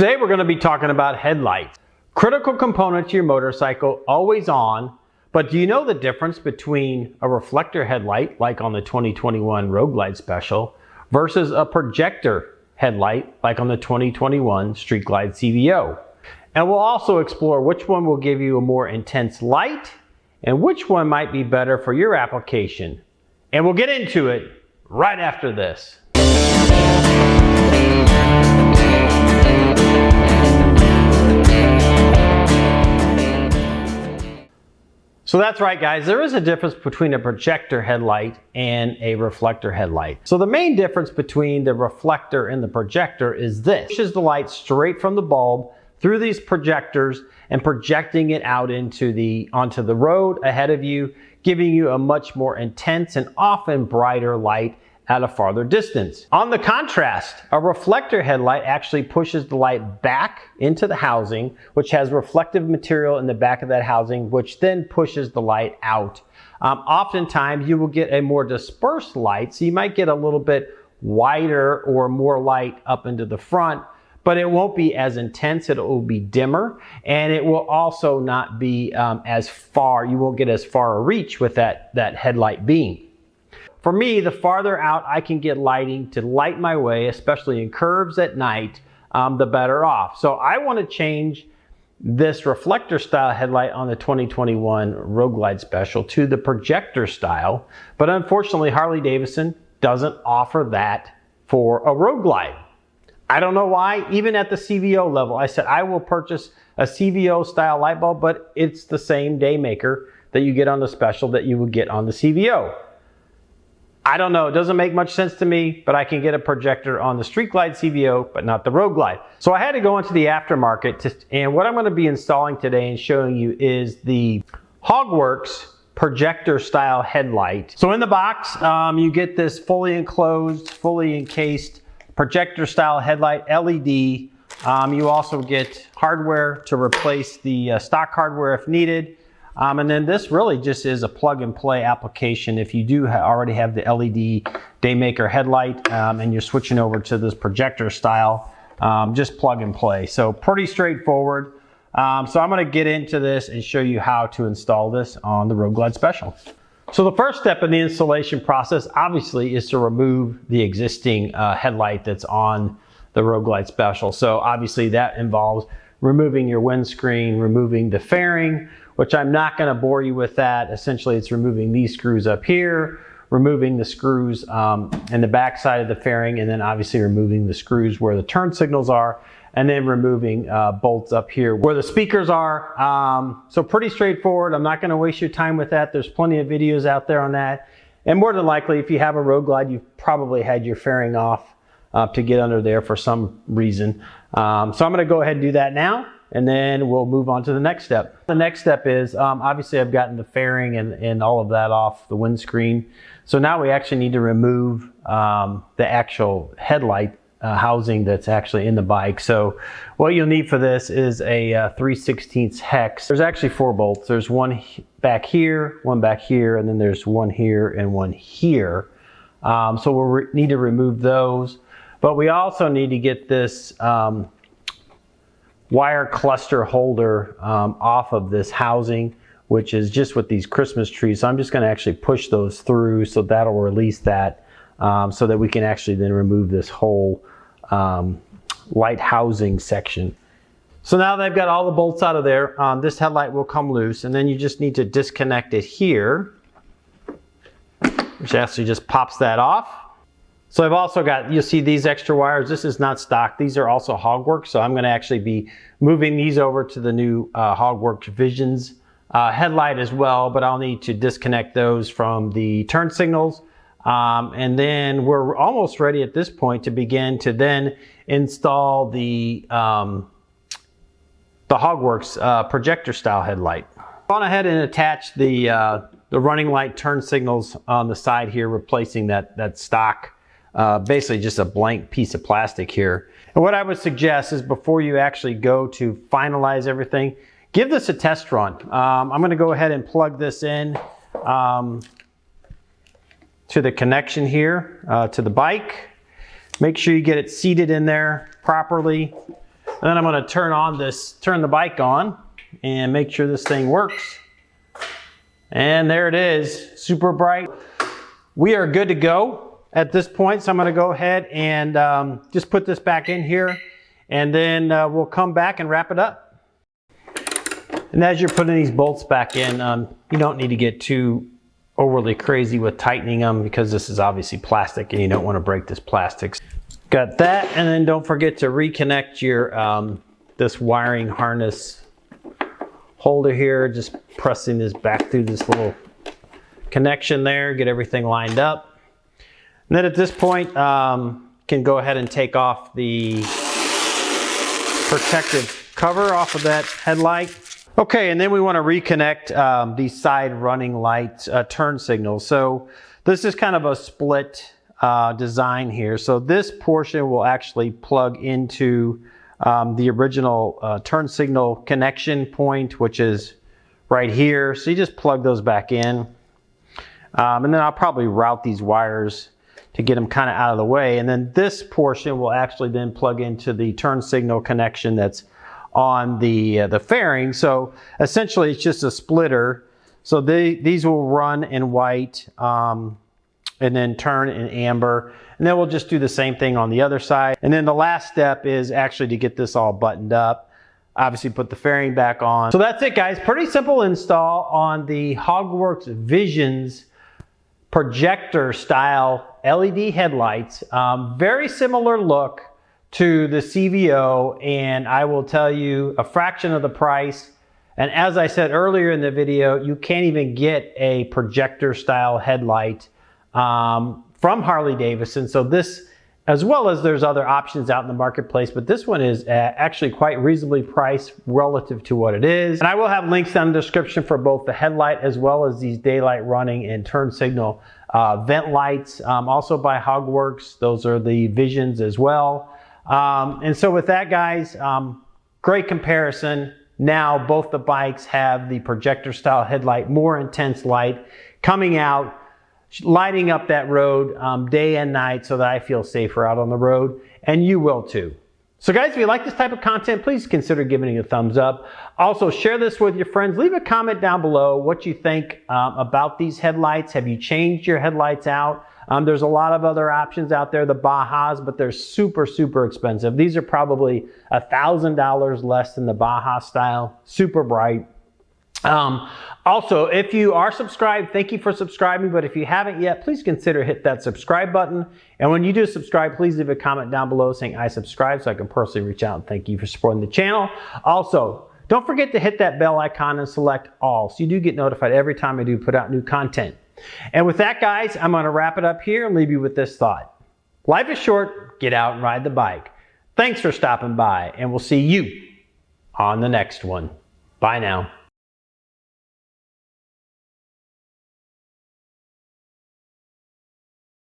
Today we're going to be talking about headlights. Critical component to your motorcycle, always on, but do you know the difference between a reflector headlight, like on the 2021 Road Glide Special, versus a projector headlight, like on the 2021 Street Glide CVO? And we'll also explore which one will give you a more intense light and which one might be better for your application. And we'll get into it right after this. So that's right, guys, there is a difference between a projector headlight and a reflector headlight. So the main difference between the reflector and the projector is this. It pushes the light straight from the bulb through these projectors and projecting it out onto the road ahead of you, giving you a much more intense and often brighter light at a farther distance. On the contrast, a reflector headlight actually pushes the light back into the housing, which has reflective material in the back of that housing, which then pushes the light out. Oftentimes you will get a more dispersed light, so you might get a little bit wider or more light up into the front, but it won't be as intense, it will be dimmer, and it will also not be as far, you won't get as far a reach with that headlight beam. For me, the farther out I can get lighting to light my way, especially in curves at night, the better off. So I want to change this reflector style headlight on the 2021 Road Glide Special to the projector style, but unfortunately Harley Davidson doesn't offer that for a Road Glide. I don't know why. Even at the CVO level, I said I will purchase a CVO style light bulb, but it's the same Daymaker that you get on the Special that you would get on the CVO. I don't know, it doesn't make much sense to me, but I can get a projector on the Street Glide CVO, but not the Road Glide. So I had to go into the aftermarket, and what I'm going to be installing today and showing you is the Hogworkz projector style headlight. So in the box, you get this fully enclosed, fully encased projector style headlight LED. You also get hardware to replace the stock hardware if needed. And then this really just is a plug and play application. If you do already have the LED Daymaker headlight and you're switching over to this projector style, just plug and play. So pretty straightforward. So I'm going to get into this and show you how to install this on the Road Glide Special. So the first step in the installation process obviously is to remove the existing headlight that's on the Road Glide Special. So obviously that involves removing your windscreen, removing the fairing, which I'm not going to bore you with that. Essentially, it's removing these screws up here, removing the screws in the back side of the fairing, and then obviously removing the screws where the turn signals are, and then removing bolts up here where the speakers are. So pretty straightforward. I'm not going to waste your time with that. There's plenty of videos out there on that. And more than likely, if you have a Road Glide, you've probably had your fairing off to get under there for some reason. So I'm going to go ahead and do that now, and then we'll move on to the next step. The next step is, obviously I've gotten the fairing and all of that off the windscreen. So now we actually need to remove the actual headlight housing that's actually in the bike. So what you'll need for this is a 3/16 hex. There's actually 4 bolts. There's one back here, one back here, and then there's one here and one here. So we'll need to remove those. But we also need to get this wire cluster holder off of this housing, which is just with these Christmas trees. So I'm just going to actually push those through, so that'll release that, so that we can actually then remove this whole light housing section. So now that I've got all the bolts out of there, this headlight will come loose, and then you just need to disconnect it here, which actually just pops that off. So I've also got, you'll see these extra wires. This is not stock. These are also Hogworkz. So I'm going to actually be moving these over to the new Hogworkz Visionz headlight as well, but I'll need to disconnect those from the turn signals. And then we're almost ready at this point to begin to then install the Hogworkz projector style headlight. I've gone ahead and attached the running light turn signals on the side here, replacing that stock. Basically just a blank piece of plastic here. And what I would suggest is before you actually go to finalize everything, give this a test run. I'm going to go ahead and plug this in to the connection here to the bike. Make sure you get it seated in there properly. then I'm going to turn the bike on and make sure this thing works. And there it is, super bright. We are good to go at this point. So I'm going to go ahead and just put this back in here, and then we'll come back and wrap it up. And as you're putting these bolts back in, you don't need to get too overly crazy with tightening them, because this is obviously plastic and you don't want to break this plastic. Got that, and then don't forget to reconnect your this wiring harness holder here. Just pressing this back through this little connection there, get everything lined up. And then at this point, can go ahead and take off the protective cover off of that headlight. Okay, and then we want to reconnect these side running lights, turn signals. So this is kind of a split design here. So this portion will actually plug into the original turn signal connection point, which is right here. So you just plug those back in. And then I'll probably route these wires to get them kind of out of the way. And then this portion will actually then plug into the turn signal connection that's on the fairing. So essentially it's just a splitter. So these will run in white and then turn in amber. And then we'll just do the same thing on the other side. And then the last step is actually to get this all buttoned up. Obviously put the fairing back on. So that's it, guys. Pretty simple install on the Hogworkz Visionz projector style LED headlights. Very similar look to the CVO, and I will tell you, a fraction of the price. And as I said earlier in the video, you can't even get a projector style headlight from Harley Davidson. So this, as well as there's other options out in the marketplace, but this one is actually quite reasonably priced relative to what it is. And I will have links down in the description for both the headlight as well as these daylight running and turn signal vent lights, also by Hogworkz. Those are the Visionz as well. And so with that, guys, great comparison. Now both the bikes have the projector style headlight, more intense light coming out, lighting up that road day and night, so that I feel safer out on the road, and you will too. So guys, if you like this type of content, please consider giving it a thumbs up. Also, share this with your friends. Leave a comment down below what you think about these headlights. Have you changed your headlights out? There's a lot of other options out there, the Bajas, but they're super, super expensive. These are probably $1,000 less than the Baja style, super bright. Also, if you are subscribed, thank you for subscribing, but if you haven't yet, please consider hit that subscribe button. And when you do subscribe, please leave a comment down below saying I subscribe, so I can personally reach out and thank you for supporting the channel. Also, don't forget to hit that bell icon and select all, so you do get notified every time I do put out new content. And with that, guys, I'm going to wrap it up here and leave you with this thought. Life is short, get out and ride the bike. Thanks for stopping by, and we'll see you on the next one. Bye now.